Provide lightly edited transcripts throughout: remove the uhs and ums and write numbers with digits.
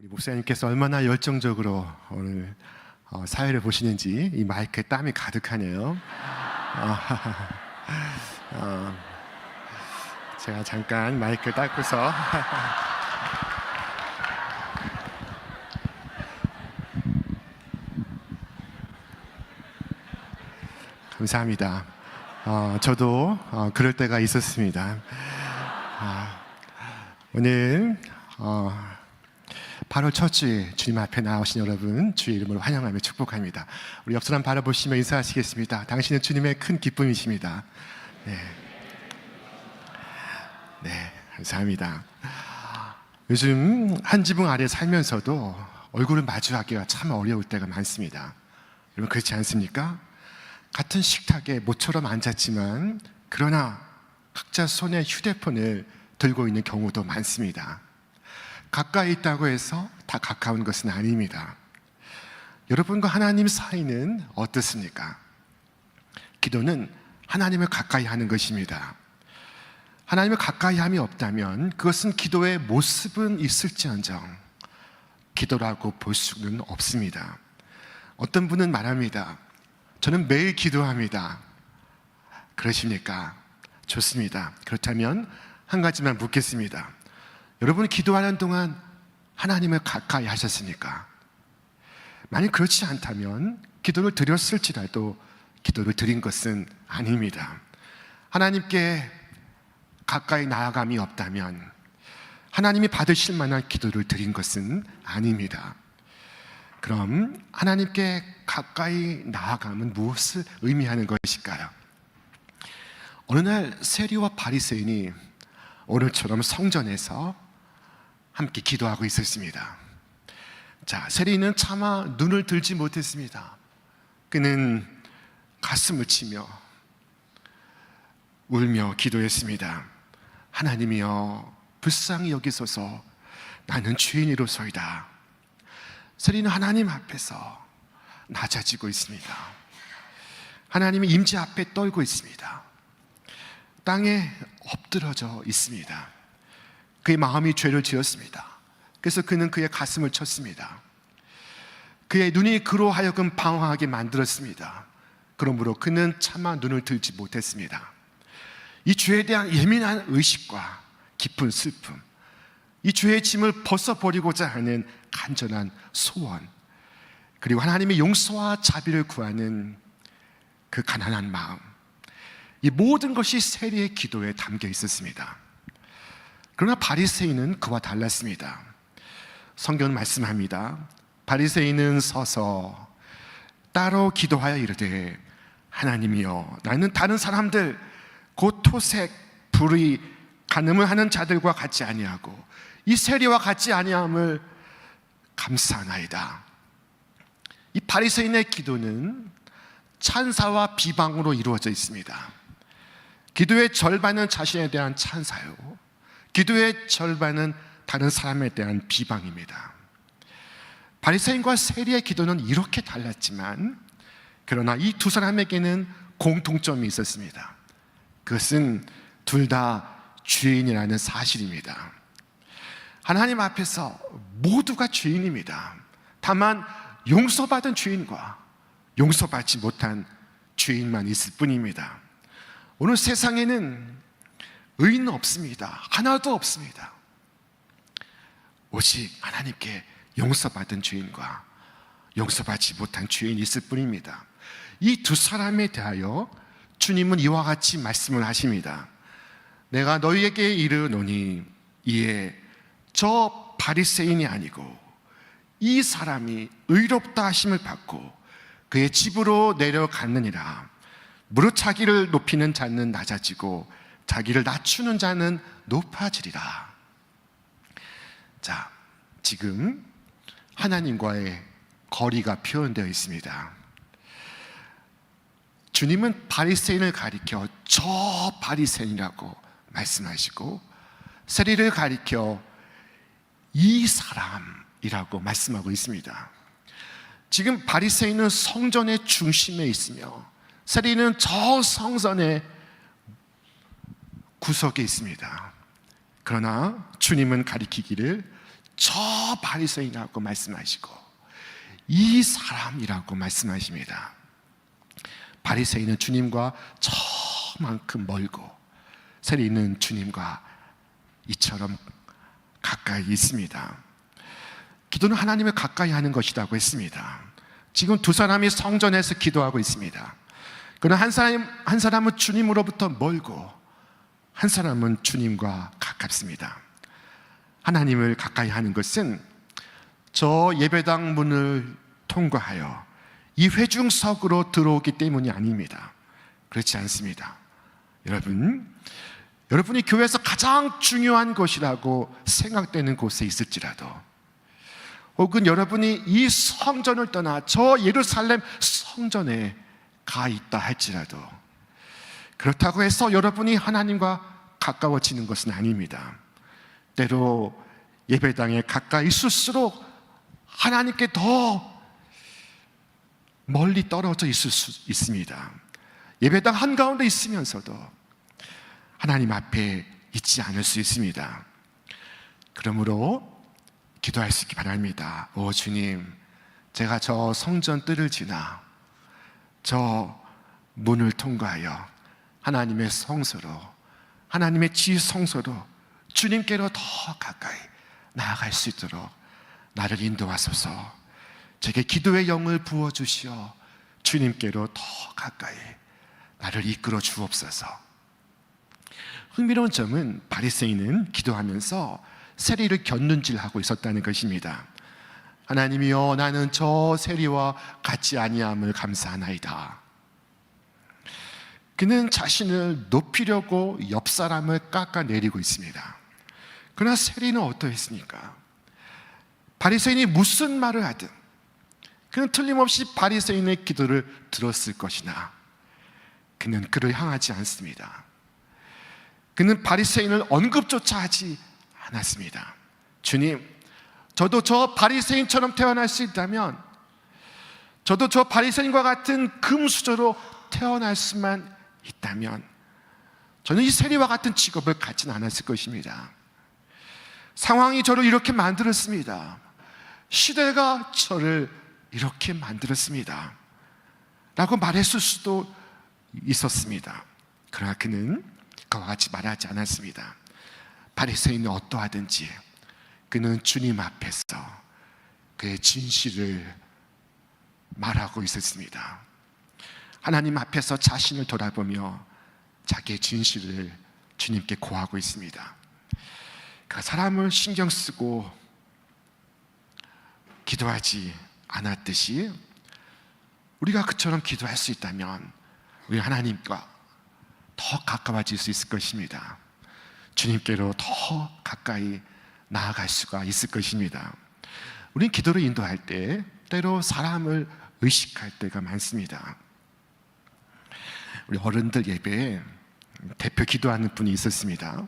우리 목사님께서 얼마나 열정적으로 오늘 사회를 보시는지 이 마이크에 땀이 가득하네요. 제가 잠깐 마이크 닦고서 감사합니다. 저도 그럴 때가 있었습니다. 오늘 8월 첫 주에 주님 앞에 나오신 여러분 주의 이름으로 환영하며 축복합니다. 우리 옆 사람 바라보시며 인사하시겠습니다. 당신은 주님의 큰 기쁨이십니다. 네, 감사합니다. 요즘 한 지붕 아래 살면서도 얼굴을 마주하기가 참 어려울 때가 많습니다. 여러분 그렇지 않습니까? 같은 식탁에 모처럼 앉았지만 그러나 각자 손에 휴대폰을 들고 있는 경우도 많습니다. 가까이 있다고 해서 다 가까운 것은 아닙니다. 여러분과 하나님 사이는 어떻습니까? 기도는 하나님을 가까이 하는 것입니다. 하나님을 가까이 함이 없다면 그것은 기도의 모습은 있을지언정 기도라고 볼 수는 없습니다. 어떤 분은 말합니다. 저는 매일 기도합니다. 그러십니까? 좋습니다. 그렇다면 한 가지만 묻겠습니다. 여러분이 기도하는 동안 하나님을 가까이 하셨습니까? 만약 그렇지 않다면 기도를 드렸을지라도 기도를 드린 것은 아닙니다. 하나님께 가까이 나아감이 없다면 하나님이 받으실 만한 기도를 드린 것은 아닙니다. 그럼 하나님께 가까이 나아감은 무엇을 의미하는 것일까요? 어느 날 세리와 바리새인이 오늘처럼 성전에서 함께 기도하고 있었습니다. 자, 세리는 차마 눈을 들지 못했습니다. 그는 가슴을 치며 울며 기도했습니다. 하나님이여 불쌍히 여기소서 나는 죄인이로소이다. 세리는 하나님 앞에서 낮아지고 있습니다. 하나님의 임재 앞에 떨고 있습니다. 땅에 엎드러져 있습니다. 그의 마음이 죄를 지었습니다. 그래서 그는 그의 가슴을 쳤습니다. 그의 눈이 그로 하여금 방황하게 만들었습니다. 그러므로 그는 차마 눈을 들지 못했습니다. 이 죄에 대한 예민한 의식과 깊은 슬픔, 이 죄의 짐을 벗어버리고자 하는 간절한 소원, 그리고 하나님의 용서와 자비를 구하는 그 가난한 마음, 이 모든 것이 세리의 기도에 담겨 있었습니다. 그러나 바리새인은 그와 달랐습니다. 성경은 말씀합니다. 바리새인은 서서 따로 기도하여 이르되 하나님이여 나는 다른 사람들 곧 토색, 불의, 간음을 하는 자들과 같지 아니하고 이 세리와 같지 아니함을 감사하나이다. 이 바리새인의 기도는 찬사와 비방으로 이루어져 있습니다. 기도의 절반은 자신에 대한 찬사요, 기도의 절반은 다른 사람에 대한 비방입니다. 바리새인과 세리의 기도는 이렇게 달랐지만 그러나 이 두 사람에게는 공통점이 있었습니다. 그것은 둘 다 죄인이라는 사실입니다. 하나님 앞에서 모두가 죄인입니다. 다만 용서받은 죄인과 용서받지 못한 죄인만 있을 뿐입니다. 오늘 세상에는 의인은 없습니다. 하나도 없습니다. 오직 하나님께 용서받은 죄인과 용서받지 못한 죄인이 있을 뿐입니다. 이 두 사람에 대하여 주님은 이와 같이 말씀을 하십니다. 내가 너희에게 이르노니 이에 저 바리새인이 아니고 이 사람이 의롭다 하심을 받고 그의 집으로 내려갔느니라. 무릇 자기를 높이는 자는 낮아지고 자기를 낮추는 자는 높아지리라. 자, 지금 하나님과의 거리가 표현되어 있습니다. 주님은 바리새인을 가리켜 저 바리새인이라고 말씀하시고 세리를 가리켜 이 사람이라고 말씀하고 있습니다. 지금 바리새인은 성전의 중심에 있으며 세리는 저 성전의 구석에 있습니다. 그러나 주님은 가리키기를 저 바리새인이라고 말씀하시고 이 사람이라고 말씀하십니다. 바리새인은 주님과 저만큼 멀고 세리 있는 주님과 이처럼 가까이 있습니다. 기도는 하나님을 가까이 하는 것이라고 했습니다. 지금 두 사람이 성전에서 기도하고 있습니다. 그러나 한 사람은 주님으로부터 멀고 한 사람은 주님과 가깝습니다. 하나님을 가까이 하는 것은 저 예배당 문을 통과하여 이 회중석으로 들어오기 때문이 아닙니다. 그렇지 않습니다. 여러분이 교회에서 가장 중요한 것이라고 생각되는 곳에 있을지라도, 혹은 여러분이 이 성전을 떠나 저 예루살렘 성전에 가 있다 할지라도, 그렇다고 해서 여러분이 하나님과 가까워지는 것은 아닙니다. 때로 예배당에 가까이 있을수록 하나님께 더 멀리 떨어져 있을 수 있습니다. 예배당 한가운데 있으면서도 하나님 앞에 있지 않을 수 있습니다. 그러므로 기도할 수 있기 바랍니다. 오 주님, 제가 저 성전 뜰을 지나 저 문을 통과하여 하나님의 성소로, 하나님의 지성소로 주님께로 더 가까이 나아갈 수 있도록 나를 인도하소서. 제게 기도의 영을 부어주시어 주님께로 더 가까이 나를 이끌어 주옵소서. 흥미로운 점은 바리새인은 기도하면서 세리를 곁눈질하고 있었다는 것입니다. 하나님이여, 나는 저 세리와 같지 아니함을 감사하나이다. 그는 자신을 높이려고 옆 사람을 깎아내리고 있습니다. 그러나 세리는 어떠했습니까? 바리새인이 무슨 말을 하든 그는 틀림없이 바리새인의 기도를 들었을 것이나 그는 그를 향하지 않습니다. 그는 바리새인을 언급조차 하지 않았습니다. 주님, 저도 저 바리새인처럼 태어날 수 있다면, 저도 저 바리새인과 같은 금수저로 태어날 수만 있다면 저는 이 세리와 같은 직업을 갖지는 않았을 것입니다. 상황이 저를 이렇게 만들었습니다. 시대가 저를 이렇게 만들었습니다 라고 말했을 수도 있었습니다. 그러나 그는 그와 같이 말하지 않았습니다. 바리새인이 어떠하든지 그는 주님 앞에서 그의 진실을 말하고 있었습니다. 하나님 앞에서 자신을 돌아보며 자기의 진실을 주님께 고하고 있습니다. 그 사람을 신경 쓰고 기도하지 않았듯이 우리가 그처럼 기도할 수 있다면 우리 하나님과 더 가까워질 수 있을 것입니다. 주님께로 더 가까이 나아갈 수가 있을 것입니다. 우리는 기도를 인도할 때 때로 사람을 의식할 때가 많습니다. 우리 어른들 예배에 대표 기도하는 분이 있었습니다.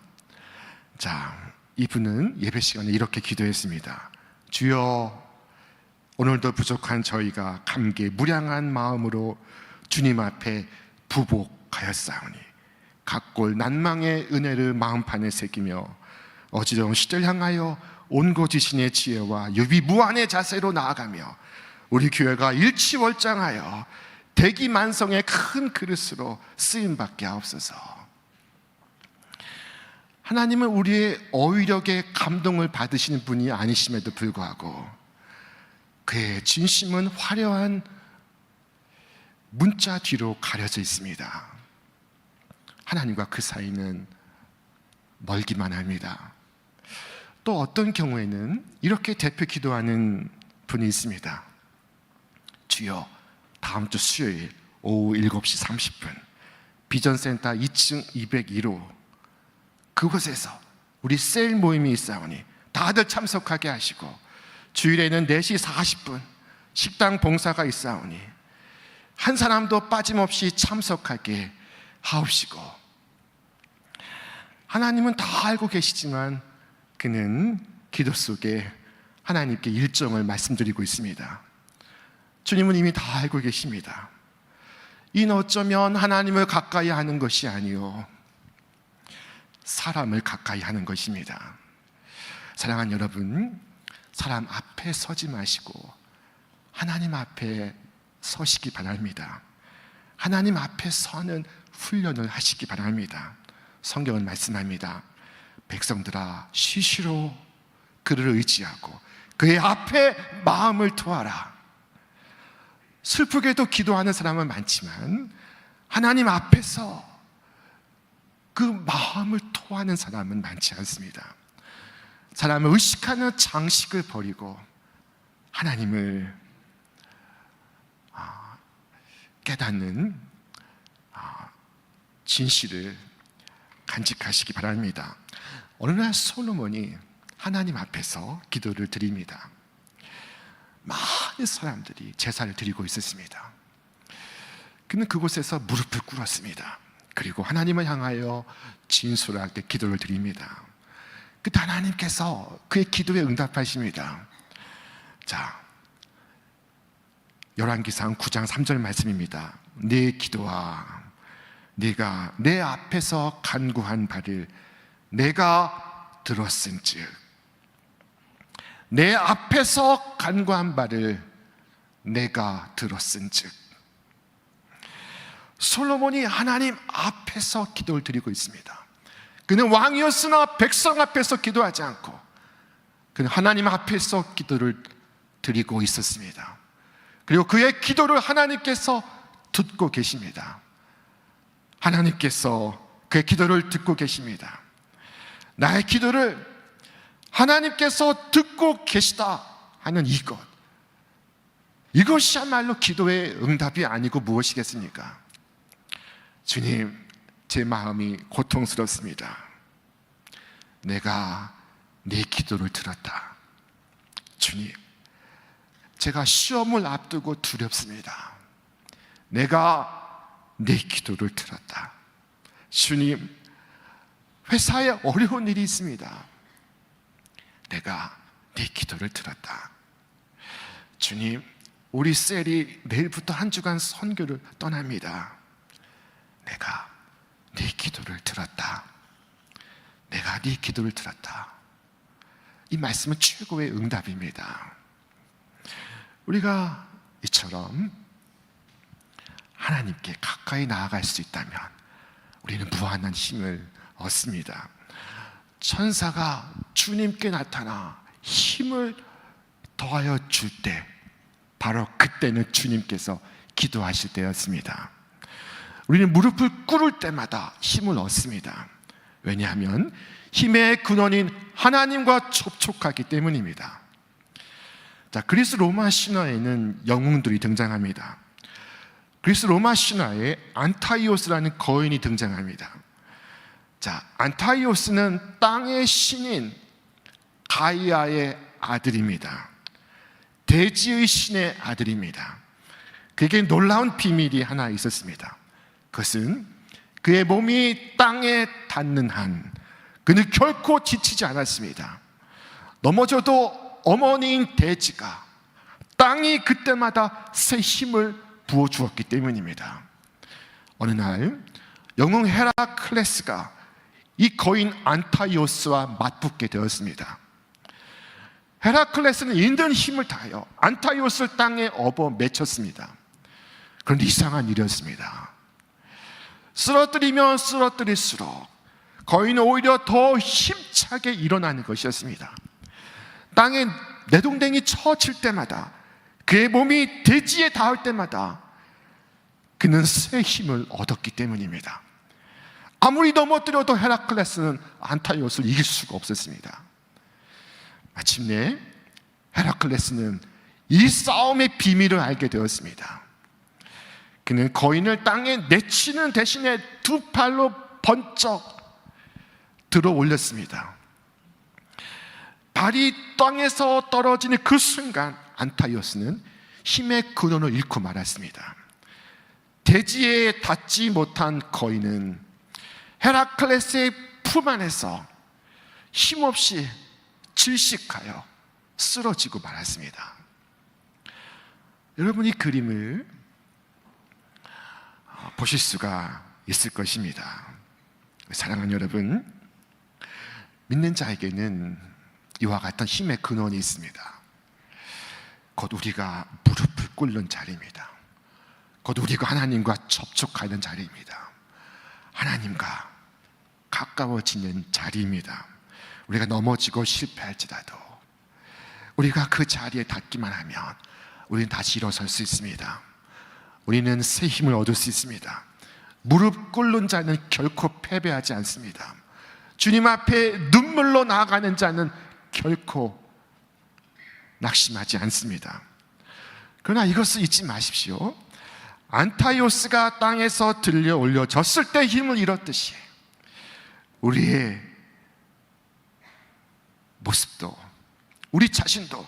자, 이분은 예배 시간에 이렇게 기도했습니다. 주여, 오늘도 부족한 저희가 감개 무량한 마음으로 주님 앞에 부복하였사오니 각골 난망의 은혜를 마음판에 새기며 어지러운 시대를 향하여 온고지신의 지혜와 유비무한의 자세로 나아가며 우리 교회가 일치월장하여 대기만성의 큰 그릇으로 쓰임받게 하옵소서. 하나님은 우리의 어휘력에 감동을 받으시는 분이 아니심에도 불구하고 그의 진심은 화려한 문자 뒤로 가려져 있습니다. 하나님과 그 사이는 멀기만 합니다. 또 어떤 경우에는 이렇게 대표 기도하는 분이 있습니다. 주여, 다음 주 수요일 오후 7시 30분 비전센터 2층 202로 그곳에서 우리 셀 모임이 있사오니 다들 참석하게 하시고 주일에는 4시 40분 식당 봉사가 있사오니 한 사람도 빠짐없이 참석하게 하옵시고. 하나님은 다 알고 계시지만 그는 기도 속에 하나님께 일정을 말씀드리고 있습니다. 주님은 이미 다 알고 계십니다. 이는 어쩌면 하나님을 가까이 하는 것이 아니요 사람을 가까이 하는 것입니다. 사랑하는 여러분, 사람 앞에 서지 마시고 하나님 앞에 서시기 바랍니다. 하나님 앞에 서는 훈련을 하시기 바랍니다. 성경은 말씀합니다. 백성들아, 시시로 그를 의지하고 그의 앞에 마음을 토하라. 슬프게도 기도하는 사람은 많지만 하나님 앞에서 그 마음을 토하는 사람은 많지 않습니다. 사람을 의식하는 장식을 버리고 하나님을 깨닫는 진실을 간직하시기 바랍니다. 어느 날 솔로몬이 하나님 앞에서 기도를 드립니다. 많은 사람들이 제사를 드리고 있었습니다. 그는 그곳에서 무릎을 꿇었습니다. 그리고 하나님을 향하여 진솔하게 기도를 드립니다. 그때 하나님께서 그의 기도에 응답하십니다. 자, 열왕기상 9장 3절 말씀입니다. 내 기도와 네가 내 앞에서 간구한 바를 내가 들었은즉, 내 앞에서 간구한 바를 내가 들었은즉. 솔로몬이 하나님 앞에서 기도를 드리고 있습니다. 그는 왕이었으나 백성 앞에서 기도하지 않고 그는 하나님 앞에서 기도를 드리고 있었습니다. 그리고 그의 기도를 하나님께서 듣고 계십니다. 하나님께서 그의 기도를 듣고 계십니다. 나의 기도를 하나님께서 듣고 계시다 하는 이것이야말로 기도의 응답이 아니고 무엇이겠습니까? 주님, 제 마음이 고통스럽습니다. 내가 내 기도를 들었다. 주님, 제가 시험을 앞두고 두렵습니다. 내가 내 기도를 들었다. 주님, 회사에 어려운 일이 있습니다. 내가 내 기도를 들었다. 주님, 우리 셀이 내일부터 한 주간 선교를 떠납니다. 내가 네 기도를 들었다. 내가 네 기도를 들었다. 이 말씀은 최고의 응답입니다. 우리가 이처럼 하나님께 가까이 나아갈 수 있다면 우리는 무한한 힘을 얻습니다. 천사가 주님께 나타나 힘을 더하여 줄 때, 바로 그때는 주님께서 기도하실 때였습니다. 우리는 무릎을 꿇을 때마다 힘을 얻습니다. 왜냐하면 힘의 근원인 하나님과 접촉하기 때문입니다. 자, 그리스 로마 신화에는 영웅들이 등장합니다. 그리스 로마 신화에 안타이오스라는 거인이 등장합니다. 자, 안타이오스는 땅의 신인 가이아의 아들입니다. 대지의 신의 아들입니다. 그에게 놀라운 비밀이 하나 있었습니다. 그것은 그의 몸이 땅에 닿는 한 그는 결코 지치지 않았습니다. 넘어져도 어머니인 대지가 땅이 그때마다 새 힘을 부어주었기 때문입니다. 어느 날 영웅 헤라클레스가 이 거인 안타이오스와 맞붙게 되었습니다. 헤라클레스는 있는 힘을 다하여 안타이오스를 땅에 업어 맺혔습니다. 그런데 이상한 일이었습니다. 쓰러뜨리면 쓰러뜨릴수록 거인은 오히려 더 힘차게 일어나는 것이었습니다. 땅에 내동댕이 쳐칠 때마다, 그의 몸이 대지에 닿을 때마다 그는 새 힘을 얻었기 때문입니다. 아무리 넘어뜨려도 헤라클레스는 안타이오스를 이길 수가 없었습니다. 마침내 헤라클레스는 이 싸움의 비밀을 알게 되었습니다. 그는 거인을 땅에 내치는 대신에 두 팔로 번쩍 들어 올렸습니다. 발이 땅에서 떨어지는 그 순간 안타이오스는 힘의 근원을 잃고 말았습니다. 대지에 닿지 못한 거인은 헤라클레스의 품 안에서 힘없이 질식하여 쓰러지고 말았습니다. 여러분, 이 그림을 보실 수가 있을 것입니다. 사랑하는 여러분, 믿는 자에게는 이와 같은 힘의 근원이 있습니다. 곧 우리가 무릎을 꿇는 자리입니다. 곧 우리가 하나님과 접촉하는 자리입니다. 하나님과 가까워지는 자리입니다. 우리가 넘어지고 실패할지라도 우리가 그 자리에 닿기만 하면 우리는 다시 일어설 수 있습니다. 우리는 새 힘을 얻을 수 있습니다. 무릎 꿇는 자는 결코 패배하지 않습니다. 주님 앞에 눈물로 나아가는 자는 결코 낙심하지 않습니다. 그러나 이것을 잊지 마십시오. 안타이오스가 땅에서 들려 올려졌을 때 힘을 잃었듯이 우리의 모습도, 우리 자신도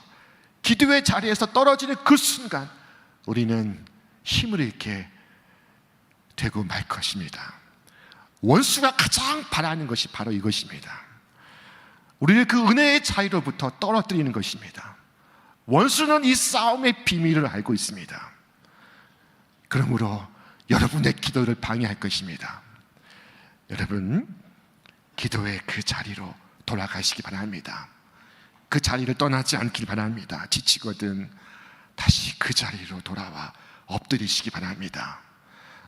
기도의 자리에서 떨어지는 그 순간 우리는 힘을 잃게 되고 말 것입니다. 원수가 가장 바라는 것이 바로 이것입니다. 우리를 그 은혜의 자리로부터 떨어뜨리는 것입니다. 원수는 이 싸움의 비밀을 알고 있습니다. 그러므로 여러분의 기도를 방해할 것입니다. 여러분, 기도의 그 자리로 돌아가시기 바랍니다. 그 자리를 떠나지 않길 바랍니다. 지치거든 다시 그 자리로 돌아와 엎드리시기 바랍니다.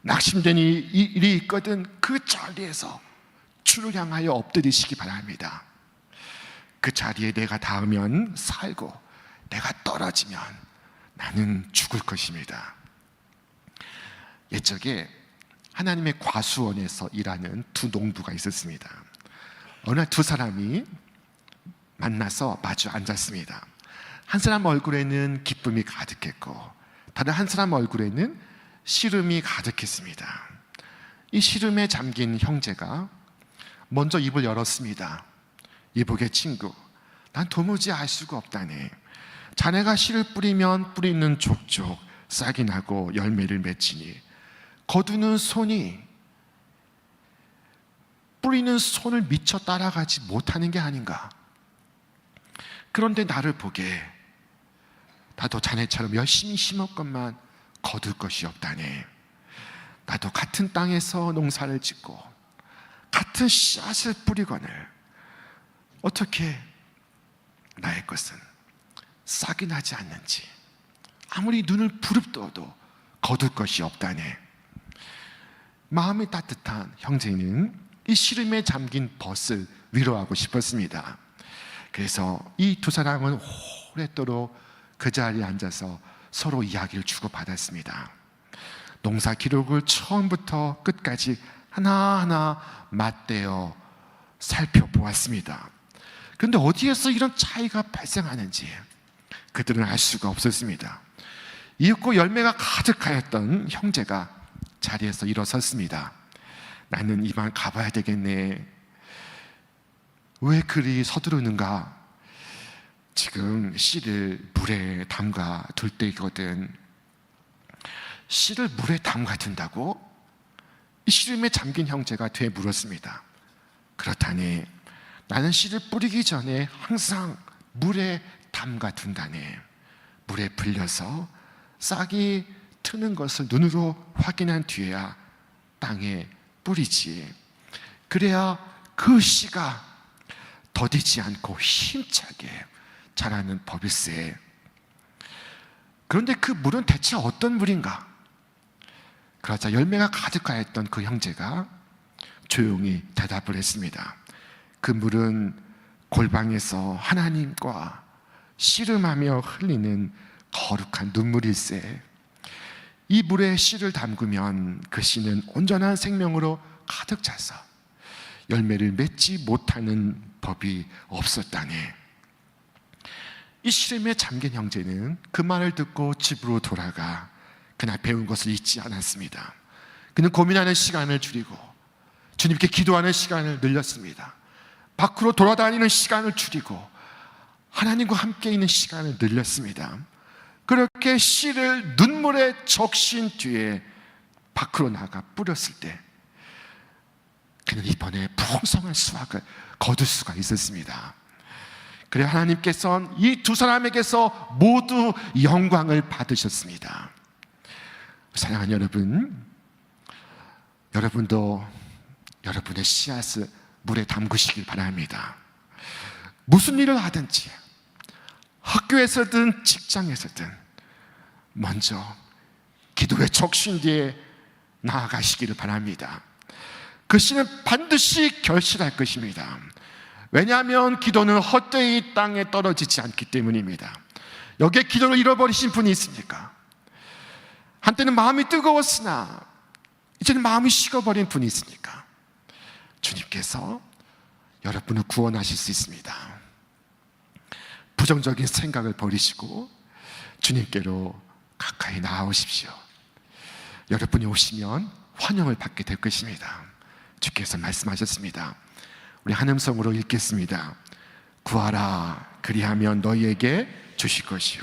낙심된 일이 있거든 그 자리에서 주를 향하여 엎드리시기 바랍니다. 그 자리에 내가 닿으면 살고 내가 떨어지면 나는 죽을 것입니다. 옛적에 하나님의 과수원에서 일하는 두 농부가 있었습니다. 어느 날 두 사람이 만나서 마주 앉았습니다. 한 사람 얼굴에는 기쁨이 가득했고 다른 한 사람 얼굴에는 시름이 가득했습니다. 이 시름에 잠긴 형제가 먼저 입을 열었습니다. 이복의 친구, 난 도무지 알 수가 없다네. 자네가 씨를 뿌리면 뿌리는 족족 싹이 나고 열매를 맺히니 거두는 손이 뿌리는 손을 미처 따라가지 못하는 게 아닌가. 그런데 나를 보게 나도 자네처럼 열심히 심었건만 거둘 것이 없다네. 나도 같은 땅에서 농사를 짓고 같은 씨앗을 뿌리거늘 어떻게 나의 것은 싹이 나지 않는지 아무리 눈을 부릅떠도 거둘 것이 없다네. 마음이 따뜻한 형제는 이 시름에 잠긴 벗을 위로하고 싶었습니다. 그래서 이 두 사람은 오랫도록 그 자리에 앉아서 서로 이야기를 주고받았습니다. 농사 기록을 처음부터 끝까지 하나하나 맞대어 살펴보았습니다. 그런데 어디에서 이런 차이가 발생하는지 그들은 알 수가 없었습니다. 이윽고 열매가 가득하였던 형제가 자리에서 일어섰습니다. 나는 이만 가봐야 되겠네. 왜 그리 서두르는가? 지금 씨를 물에 담가 둘 때이거든. 씨를 물에 담가 둔다고? 이 시름에 잠긴 형제가 되물었습니다. 그렇다네. 나는 씨를 뿌리기 전에 항상 물에 담가 둔다네. 물에 불려서 싹이 트는 것을 눈으로 확인한 뒤에야 땅에 뿌리지. 그래야 그 씨가 더디지 않고 힘차게 자라는 법일세. 그런데 그 물은 대체 어떤 물인가? 그러자 열매가 가득하였던 그 형제가 조용히 대답을 했습니다. 그 물은 골방에서 하나님과 씨름하며 흘리는 거룩한 눈물일세. 이 물에 씨를 담그면 그 씨는 온전한 생명으로 가득 차서 열매를 맺지 못하는 법이 없었다네. 이 시름에 잠긴 형제는 그 말을 듣고 집으로 돌아가 그날 배운 것을 잊지 않았습니다. 그는 고민하는 시간을 줄이고 주님께 기도하는 시간을 늘렸습니다. 밖으로 돌아다니는 시간을 줄이고 하나님과 함께 있는 시간을 늘렸습니다. 그렇게 씨를 눈물에 적신 뒤에 밖으로 나가 뿌렸을 때 그는 이번에 풍성한 수확을 거둘 수가 있었습니다. 그래 하나님께서는 이 두 사람에게서 모두 영광을 받으셨습니다. 사랑하는 여러분, 여러분도 여러분의 씨앗을 물에 담그시길 바랍니다. 무슨 일을 하든지 학교에서든 직장에서든 먼저 기도의 적신 뒤에 나아가시기를 바랍니다. 그 씨는 반드시 결실할 것입니다. 왜냐하면 기도는 헛되이 땅에 떨어지지 않기 때문입니다. 여기에 기도를 잃어버리신 분이 있습니까? 한때는 마음이 뜨거웠으나 이제는 마음이 식어버린 분이 있습니까? 주님께서 여러분을 구원하실 수 있습니다. 부정적인 생각을 버리시고 주님께로 가까이 나아오십시오. 여러분이 오시면 환영을 받게 될 것입니다. 주께서 말씀하셨습니다. 우리 한음성으로 읽겠습니다. 구하라 그리하면 너희에게 주실 것이요,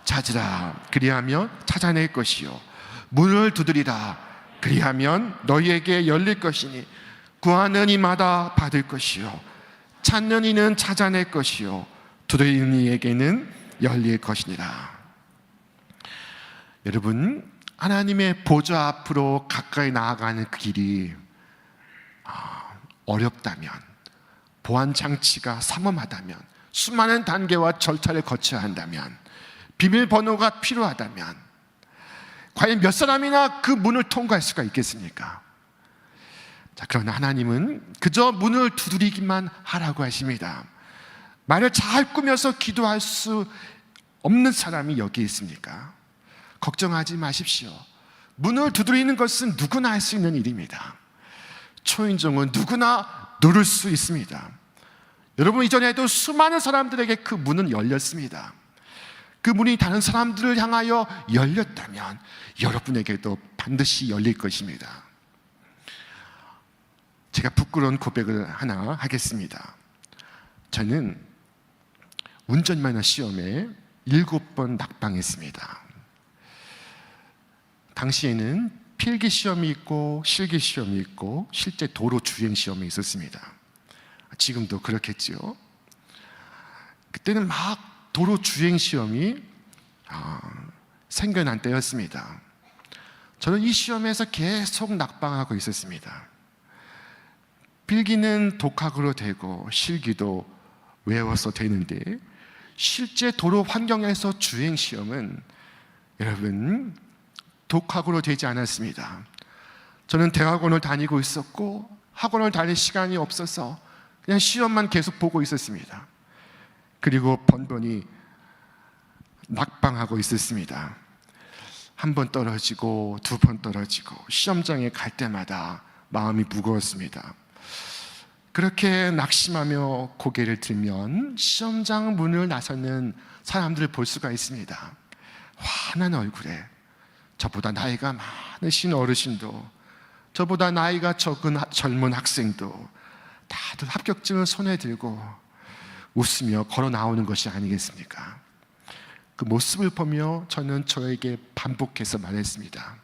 찾으라 그리하면 찾아낼 것이요, 문을 두드리라 그리하면 너희에게 열릴 것이니 구하는 이마다 받을 것이요, 찾는 이는 찾아낼 것이요, 두드리는 이에게는 열릴 것이니라. 여러분, 하나님의 보좌 앞으로 가까이 나아가는 그 길이 어렵다면, 보안 장치가 삼엄하다면, 수많은 단계와 절차를 거쳐야 한다면, 비밀번호가 필요하다면 과연 몇 사람이나 그 문을 통과할 수가 있겠습니까? 자, 그러나 하나님은 그저 문을 두드리기만 하라고 하십니다. 말을 잘 꾸며서 기도할 수 없는 사람이 여기 있습니까? 걱정하지 마십시오. 문을 두드리는 것은 누구나 할 수 있는 일입니다. 초인종은 누구나 누를 수 있습니다. 여러분, 이전에도 수많은 사람들에게 그 문은 열렸습니다. 그 문이 다른 사람들을 향하여 열렸다면 여러분에게도 반드시 열릴 것입니다. 제가 부끄러운 고백을 하나 하겠습니다. 저는 운전면허 시험에 7번 낙방했습니다. 당시에는 필기 시험이 있고 실기 시험이 있고 실제 도로 주행 시험이 있었습니다. 지금도 그렇겠지요. 그때는 막 도로 주행 시험이 생겨난 때였습니다. 저는 이 시험에서 계속 낙방하고 있었습니다. 필기는 독학으로 되고 실기도 외워서 되는데 실제 도로 환경에서 주행 시험은 여러분 독학으로 되지 않았습니다. 저는 대학원을 다니고 있었고 학원을 다닐 시간이 없어서 그냥 시험만 계속 보고 있었습니다. 그리고 번번이 낙방하고 있었습니다. 한 번 떨어지고 2번 떨어지고 시험장에 갈 때마다 마음이 무거웠습니다. 그렇게 낙심하며 고개를 들면 시험장 문을 나서는 사람들을 볼 수가 있습니다. 환한 얼굴에 저보다 나이가 많으신 어르신도, 저보다 나이가 적은 젊은 학생도 다들 합격증을 손에 들고 웃으며 걸어 나오는 것이 아니겠습니까? 그 모습을 보며 저는 저에게 반복해서 말했습니다.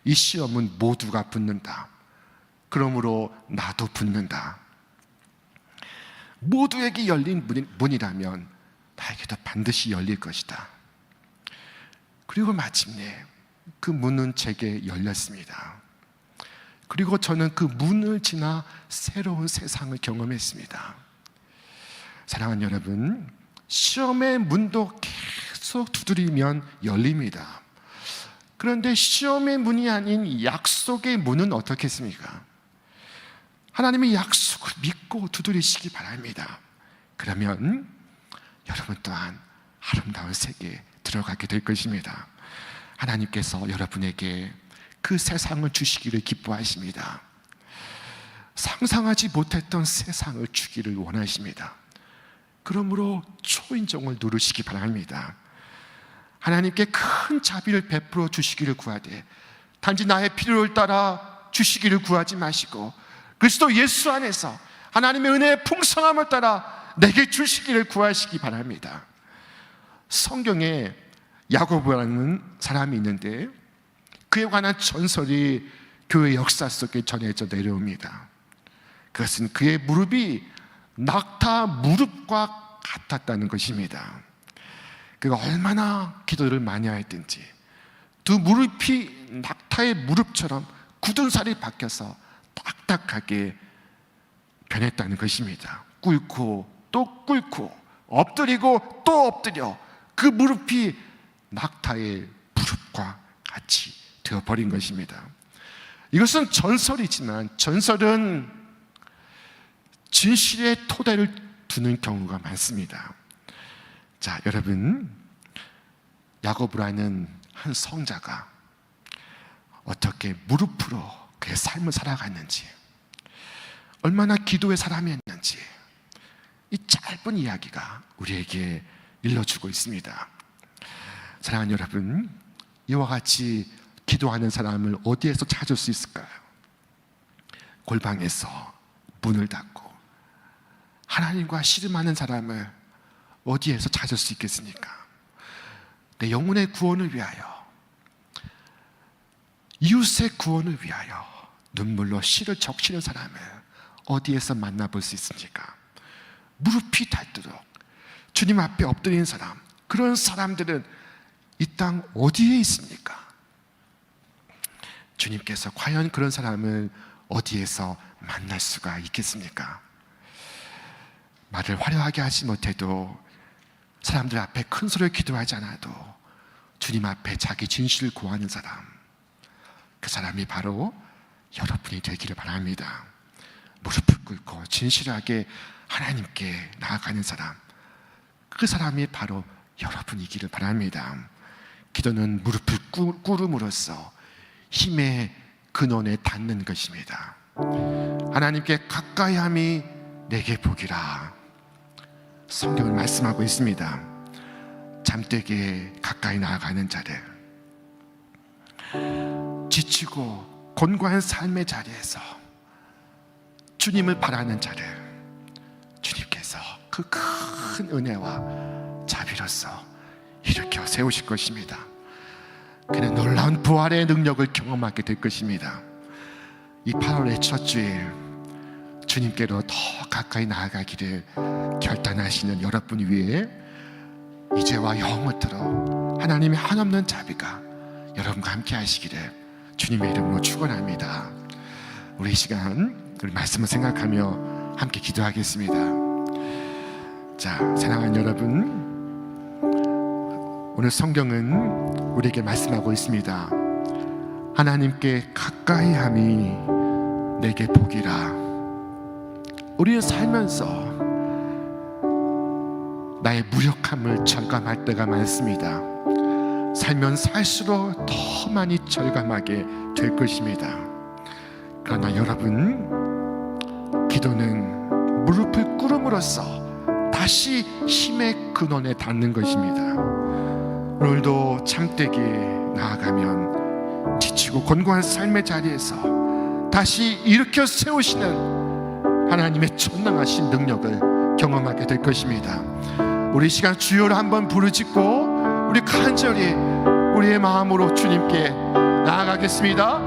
이 시험은 모두가 붙는다. 그러므로 나도 붙는다. 모두에게 열린 문이라면 나에게도 반드시 열릴 것이다. 그리고 마침내 그 문은 제게 열렸습니다. 그리고 저는 그 문을 지나 새로운 세상을 경험했습니다. 사랑하는 여러분, 시험의 문도 계속 두드리면 열립니다. 그런데 시험의 문이 아닌 약속의 문은 어떻겠습니까? 하나님의 약속을 믿고 두드리시기 바랍니다. 그러면 여러분 또한 아름다운 세계에 들어가게 될 것입니다. 하나님께서 여러분에게 그 세상을 주시기를 기뻐하십니다. 상상하지 못했던 세상을 주기를 원하십니다. 그러므로 초인종을 누르시기 바랍니다. 하나님께 큰 자비를 베풀어 주시기를 구하되 단지 나의 필요를 따라 주시기를 구하지 마시고 그리스도 예수 안에서 하나님의 은혜의 풍성함을 따라 내게 주시기를 구하시기 바랍니다. 성경에 야고보라는 사람이 있는데 그에 관한 전설이 교회 역사 속에 전해져 내려옵니다. 그것은 그의 무릎이 낙타 무릎과 같았다는 것입니다. 그가 얼마나 기도를 많이 했든지 두 무릎이 낙타의 무릎처럼 굳은 살이 박혀서 딱딱하게 변했다는 것입니다. 꿇고 또 꿇고 엎드리고 또 엎드려 그 무릎이 낙타의 무릎과 같이 되어버린 것입니다. 이것은 전설이지만 전설은 진실의 토대를 두는 경우가 많습니다. 자, 여러분, 야고보라는 한 성자가 어떻게 무릎으로 그의 삶을 살아갔는지, 얼마나 기도의 사람이었는지 이 짧은 이야기가 우리에게 일러주고 있습니다. 사랑하는 여러분, 이와 같이 기도하는 사람을 어디에서 찾을 수 있을까요? 골방에서 문을 닫고 하나님과 씨름하는 사람을 어디에서 찾을 수 있겠습니까? 내 영혼의 구원을 위하여, 이웃의 구원을 위하여 눈물로 씨를 적시는 사람을 어디에서 만나볼 수 있습니까? 무릎이 닳도록 주님 앞에 엎드리는 사람, 그런 사람들은 이 땅 어디에 있습니까? 주님께서 과연 그런 사람을 어디에서 만날 수가 있겠습니까? 말을 화려하게 하지 못해도, 사람들 앞에 큰 소리로 기도하지 않아도 주님 앞에 자기 진실을 구하는 사람, 그 사람이 바로 여러분이 되기를 바랍니다. 무릎을 꿇고 진실하게 하나님께 나아가는 사람, 그 사람이 바로 여러분이기를 바랍니다. 기도는 무릎을 꿇음으로써 힘의 근원에 닿는 것입니다. 하나님께 가까이함이 내게 복이라 성경을 말씀하고 있습니다. 잠들게 가까이 나아가는 자들, 지치고 곤고한 삶의 자리에서 주님을 바라는 자들, 주님께서 그 큰 은혜와 자비로서 일으켜 세우실 것입니다. 그는 놀라운 부활의 능력을 경험하게 될 것입니다. 이 8월의 첫 주일, 주님께로 더 가까이 나아가기를 결단하시는 여러분 위에 이제와 영원토록 하나님의 한없는 자비가 여러분과 함께 하시기를 주님의 이름으로 축원합니다. 우리 이 시간 우리 말씀을 생각하며 함께 기도하겠습니다. 자, 사랑하는 여러분, 오늘 성경은 우리에게 말씀하고 있습니다. 하나님께 가까이함이 내게 복이라. 우리는 살면서 나의 무력함을 절감할 때가 많습니다. 살면 살수록 더 많이 절감하게 될 것입니다. 그러나 여러분, 기도는 무릎을 꿇음으로써 다시 힘의 근원에 닿는 것입니다. 오늘도 참되게 나아가면 지치고 곤고한 삶의 자리에서 다시 일으켜 세우시는 하나님의 전능하신 능력을 경험하게 될 것입니다. 우리 시간 주여를 한번 부르짖고 우리 간절히 우리의 마음으로 주님께 나아가겠습니다.